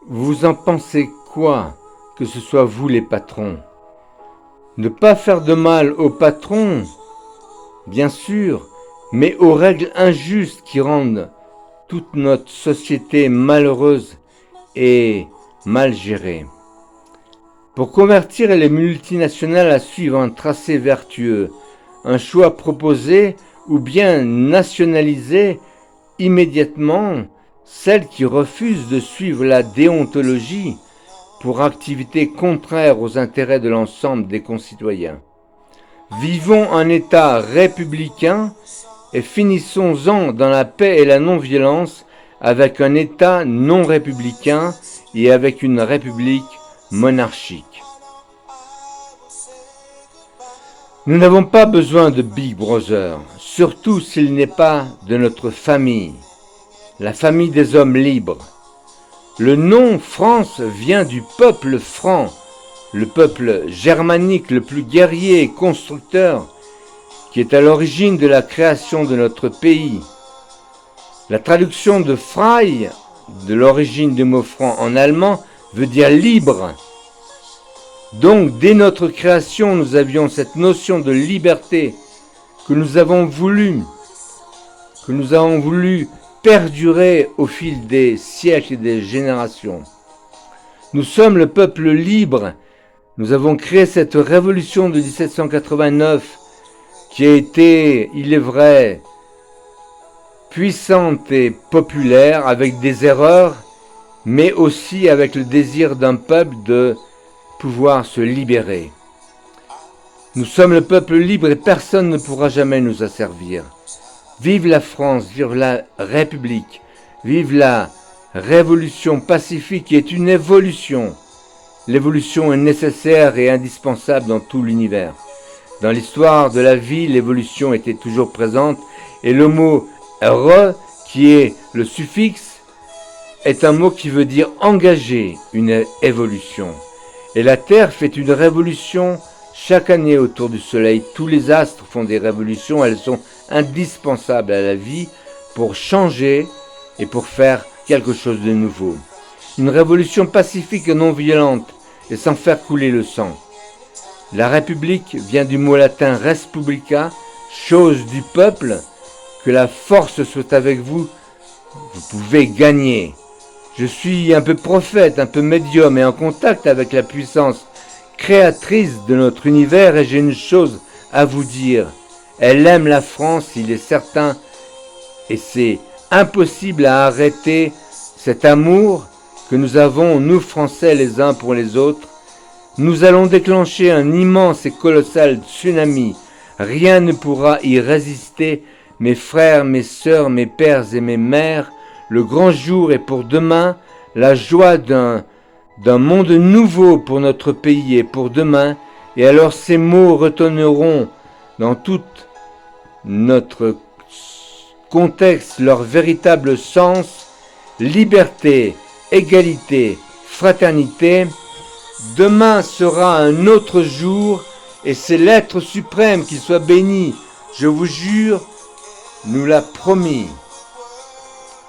Vous en pensez quoi, que ce soit vous les patrons? Ne pas faire de mal aux patrons, bien sûr, mais aux règles injustes qui rendent toute notre société malheureuse et mal gérée. Pour convertir les multinationales à suivre un tracé vertueux, un choix proposé ou bien nationaliser immédiatement celles qui refusent de suivre la déontologie pour activités contraires aux intérêts de l'ensemble des concitoyens. Vivons un État républicain et finissons-en dans la paix et la non-violence avec un État non républicain et avec une république monarchique. Nous n'avons pas besoin de Big Brother, surtout s'il n'est pas de notre famille, la famille des hommes libres. Le nom France vient du peuple franc, le peuple germanique le plus guerrier et constructeur, qui est à l'origine de la création de notre pays. La traduction de Frei, de l'origine du mot franc en allemand, veut dire libre. Donc, dès notre création, nous avions cette notion de liberté que nous avons voulu perdurer au fil des siècles et des générations. Nous sommes le peuple libre. Nous avons créé cette révolution de 1789 qui a été, il est vrai, puissante et populaire avec des erreurs, mais aussi avec le désir d'un peuple de pouvoir se libérer. Nous sommes le peuple libre et personne ne pourra jamais nous asservir. Vive la France, vive la République, vive la révolution pacifique qui est une évolution. L'évolution est nécessaire et indispensable dans tout l'univers. Dans l'histoire de la vie, l'évolution était toujours présente et le mot « re » qui est le suffixe est un mot qui veut dire engager une évolution. Et la Terre fait une révolution chaque année autour du Soleil. Tous les astres font des révolutions, elles sont indispensables à la vie pour changer et pour faire quelque chose de nouveau. Une révolution pacifique et non violente et sans faire couler le sang. La République vient du mot latin res publica, chose du peuple, que la force soit avec vous, vous pouvez gagner. Je suis un peu prophète, un peu médium et en contact avec la puissance créatrice de notre univers et j'ai une chose à vous dire. Elle aime la France, il est certain, et c'est impossible à arrêter cet amour que nous avons, nous Français, les uns pour les autres. Nous allons déclencher un immense et colossal tsunami. Rien ne pourra y résister. Mes frères, mes sœurs, mes pères et mes mères, le grand jour est pour demain, la joie d'un monde nouveau pour notre pays et pour demain, et alors ces mots retourneront dans tout notre contexte leur véritable sens, liberté, égalité, fraternité. Demain sera un autre jour, et c'est l'être suprême qui soit béni, je vous jure, nous l'a promis.